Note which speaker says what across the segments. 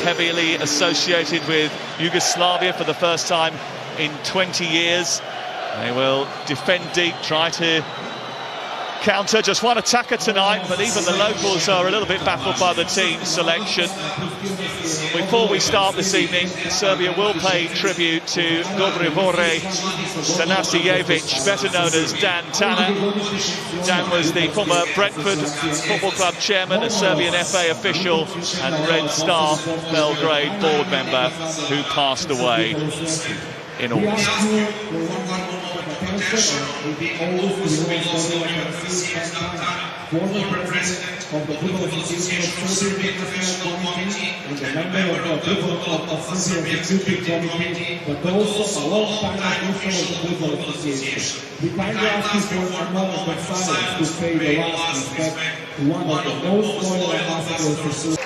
Speaker 1: heavily associated with Yugoslavia for the first time in 20 years. They will defend deep, try to counter. Just one attacker tonight, but even the locals are a little bit baffled by the team selection. Before we start this evening, Serbia will pay tribute to Dobrivore Tanasijevic, better known as Dan Tanner. Dan was the former Brentford Football Club chairman, a Serbian FA official and Red Star Belgrade board member who passed away in August.
Speaker 2: Former president of the Football Association of Serbian Professional Committee and a member of the Football Club of Serbia Executive Committee, but also a long-time official of the Football Association. We kindly ask you for a moment of silence to pay the last respect to one of the most loyal ambassadors for Serbia.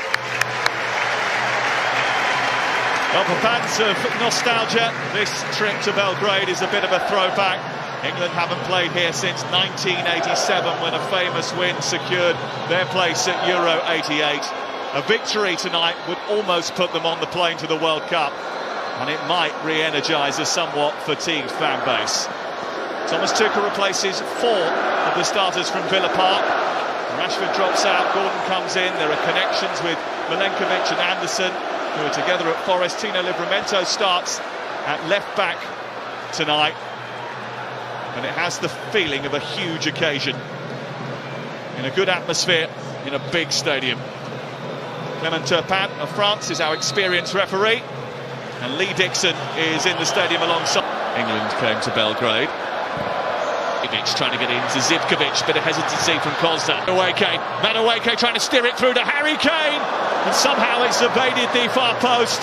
Speaker 1: Well, for fans of nostalgia, this trip to Belgrade is a bit of a throwback. England haven't played here since 1987, when a famous win secured their place at Euro 88. A victory tonight would almost put them on the plane to the World Cup, and it might re-energise a somewhat fatigued fan base. Thomas Tuchel replaces 4 of the starters from Villa Park. Rashford drops out, Gordon comes in. There are connections with Milenkovic and Anderson, who are together at Forest. Tino Livramento starts at left back tonight, and it has the feeling of a huge occasion in a good atmosphere in a big stadium. Clement Turpin of France is our experienced referee, and Lee Dixon is in the stadium alongside. England came to Belgrade. Ivic trying to get into Zivkovic, bit of hesitancy from Kozda. Madueke trying to steer it through to Harry Kane, and somehow it's evaded the far post.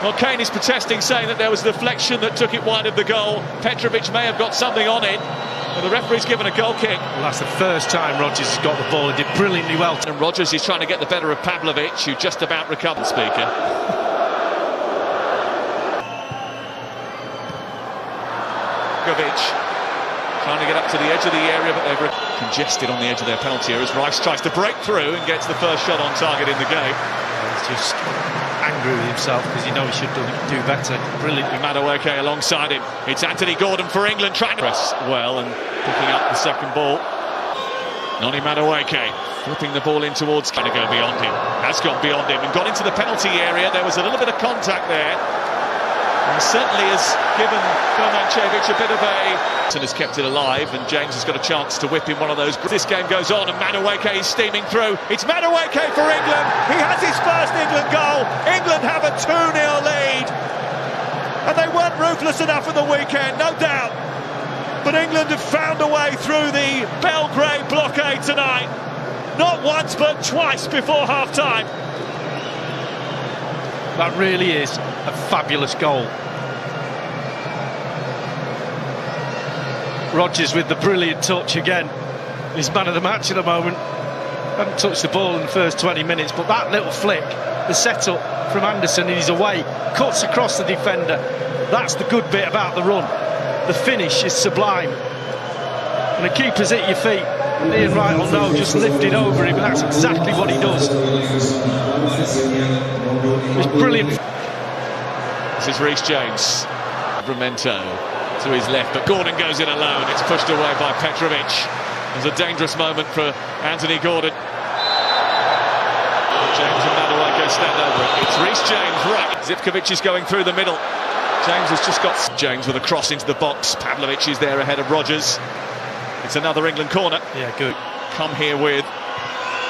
Speaker 1: Well, Kane is protesting, saying that there was a deflection that took it wide of the goal. Petrovic may have got something on it, but the referee's given a goal kick.
Speaker 3: Well, that's the first time Rodgers has got the ball. He did brilliantly well.
Speaker 1: And Rodgers is trying to get the better of Pavlovic, who just about recovered. Speaker. Trying to get up to the edge of the area, but they're congested on the edge of their penalty area as Rice tries to break through and gets the first shot on target in the game.
Speaker 3: He's just angry with himself because he knows he should do better. Brilliantly.
Speaker 1: Madueke alongside him. It's Anthony Gordon for England trying to press well and picking up the second ball. Noni Madueke flipping the ball in towards, trying to go beyond him. Has gone beyond him and got into the penalty area. There was a little bit of contact there. And certainly has given Komancevic a bit of a... and has kept it alive, and James has got a chance to whip in one of those. This game goes on and Madueke is steaming through. It's Madueke for England. He has his first England goal. England have a 2-0 lead. And they weren't ruthless enough at the weekend, no doubt. But England have found a way through the Belgrade blockade tonight. Not once, but twice before half-time.
Speaker 3: That really is a fabulous goal. Rodgers with the brilliant touch again. He's man of the match at the moment. Hadn't touched the ball in the first 20 minutes, but that little flick, the setup from Anderson, and he's away, cuts across the defender. That's the good bit about the run. The finish is sublime. And the keeper's at your feet. And Ian Wright will know, just lifted over him, and that's exactly what he does. It's brilliant.
Speaker 1: This is Reece James. Livramento to his left, but Gordon goes in alone. It's pushed away by Petrovic. There's a dangerous moment for Anthony Gordon. James and Madueke stand over it. It's Reece James, right. Zivkovic is going through the middle. James has just got... James with a cross into the box. Pavlovic is there ahead of Rodgers. It's another England corner.
Speaker 3: Yeah, good.
Speaker 1: Come here with...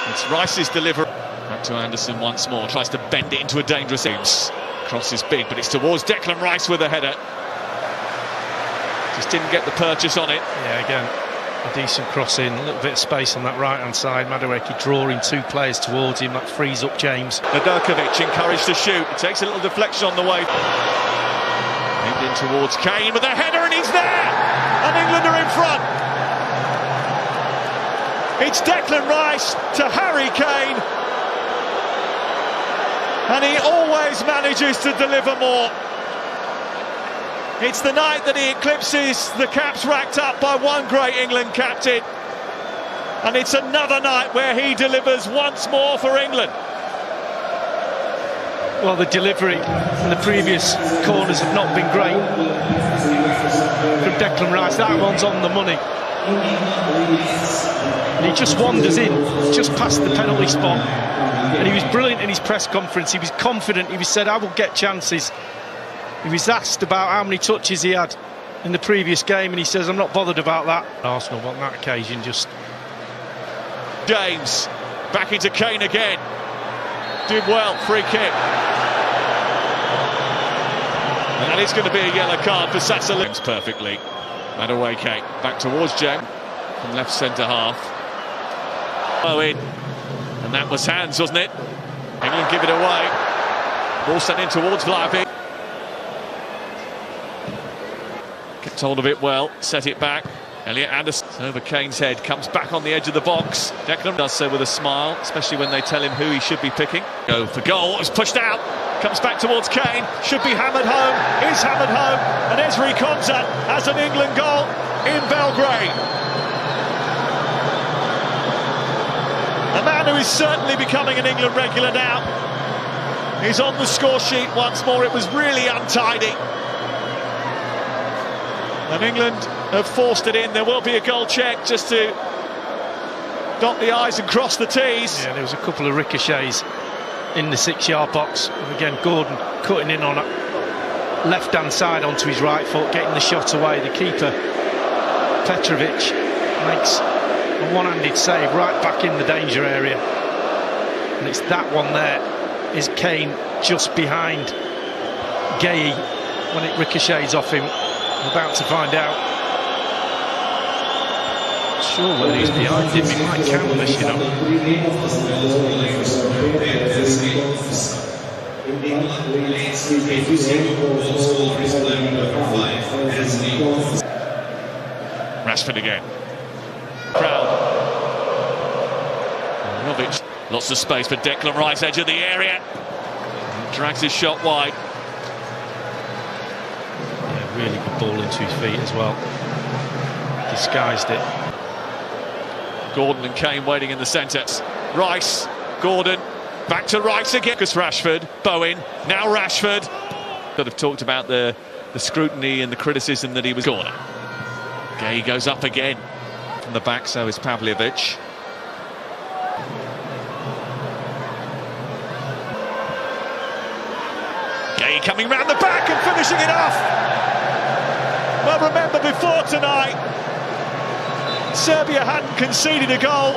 Speaker 1: It's Rice's delivery. Back to Anderson once more. Tries to bend it into a dangerous aims. Cross is big, but it's towards Declan Rice with a header. Just didn't get the purchase on it.
Speaker 3: Yeah, again, a decent cross in. A little bit of space on that right-hand side. Madueke drawing 2 players towards him. That frees up James.
Speaker 1: Nedeljkovic encouraged to shoot. He takes a little deflection on the way. Aimed in towards Kane with a header, and he's there! And England are in front. It's Declan Rice to Harry Kane, and he always manages to deliver more. It's the night that he eclipses the caps racked up by one great England captain, and it's another night where he delivers once more for England.
Speaker 3: Well, the delivery and the previous corners have not been great from Declan Rice. That one's on the money. And he just wanders in, just past the penalty spot. And he was brilliant in his press conference. He was confident. He said, I will get chances. He was asked about how many touches he had in the previous game, and he says, I'm not bothered about that. Arsenal on that occasion just...
Speaker 1: James, back into Kane again. Did well, free kick. And that is going to be a yellow card for Sassuolo. Perfectly. And away Kane. Back towards James from left centre half. Owen. And that was hands, wasn't it? England give it away. Ball sent in towards Vlahovic. Kept hold of it well, set it back. Elliot Anderson over Kane's head, comes back on the edge of the box. Declan does so with a smile, especially when they tell him who he should be picking. Go for goal, it was pushed out, comes back towards Kane, should be hammered home, is hammered home, and Ezri Konsa has an England goal in Belgrade. A man who is certainly becoming an England regular now. He's on the score sheet once more. It was really untidy. And England have forced it in. There will be a goal check just to dot the I's and cross the T's.
Speaker 3: Yeah, there was a couple of ricochets in the 6-yard box. And again, Gordon cutting in on it. Left-hand side onto his right foot, getting the shot away. The keeper, Petrovic, makes a one-handed save right back in the danger area. And it's that one there, is Kane just behind Gay when it ricochets off him. We're about to find out. Not sure whether he's behind him. He might count this, you know.
Speaker 1: Rashford again. Crowd. Jovic. Lots of space for Declan Rice, edge of the area. Drags his shot wide.
Speaker 3: Yeah, really good ball into his feet as well. Disguised it.
Speaker 1: Gordon and Kane waiting in the centre. Rice, Gordon, back to Rice again. Because Rashford, Bowen, now Rashford. That have talked about the scrutiny and the criticism that he was corner. Gay goes up again. From the back, so is Pavljevic. Gay coming round the back and finishing it off. Well, remember before tonight, Serbia hadn't conceded a goal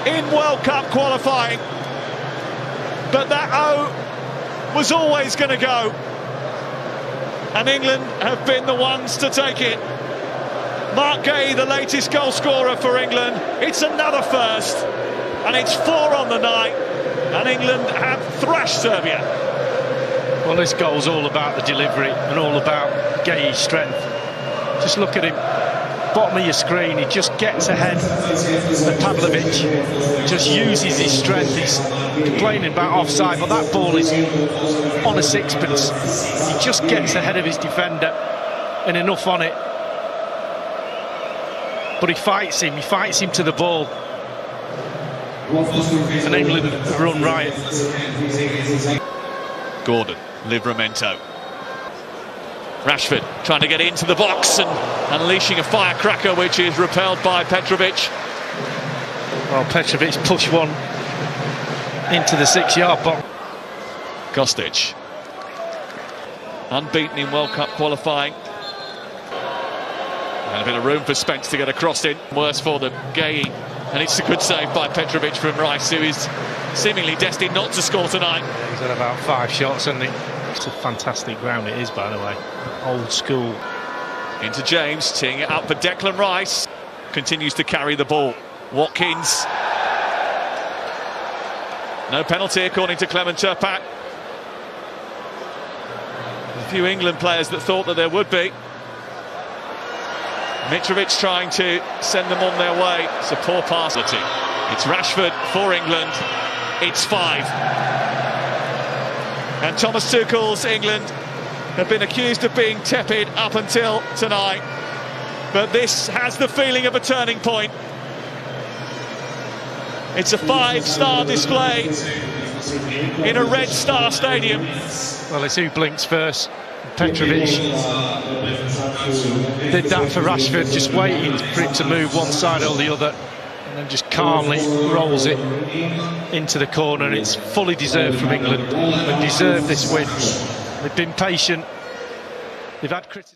Speaker 1: in World Cup qualifying, but that O was always going to go, and England have been the ones to take it. Mark Gay, the latest goal scorer for England. It's another first, and it's 4 on the night, and England have thrashed Serbia.
Speaker 3: Well, this goal's all about the delivery and all about Gay's strength. Just look at him. Bottom of your screen, he just gets ahead of Pavljevic, just uses his strength. He's complaining about offside, but that ball is on a sixpence. He just gets ahead of his defender and enough on it. But he fights him to the ball. And England run riot.
Speaker 1: Gordon, Livramento. Rashford trying to get into the box and unleashing a firecracker, which is repelled by Petrovic.
Speaker 3: Well, Petrovic pushed one into the 6-yard box.
Speaker 1: Kostic, unbeaten in World Cup qualifying. And a bit of room for Spence to get a cross in. Worse for them, Gay. And it's a good save by Petrovic from Rice, who is seemingly destined not to score tonight.
Speaker 3: Yeah, he's had about 5 shots, hasn't he? It's a fantastic ground it is, by the way. Old school.
Speaker 1: Into James, teeing it up for Declan Rice. Continues to carry the ball. Watkins. No penalty according to Clement Turpat. A few England players that thought that there would be. Mitrovic trying to send them on their way. It's a poor pass. It's Rashford for England. It's 5. And Thomas Tuchel's England have been accused of being tepid up until tonight. But this has the feeling of a turning point. It's a 5-star display in a Red Star Stadium.
Speaker 3: Well, it's who blinks first. Petrovic did that for Rashford, just waiting for it to move one side or the other, and then just calmly rolls it into the corner. And it's fully deserved from England. They deserve this win. They've been patient. They've had criticism.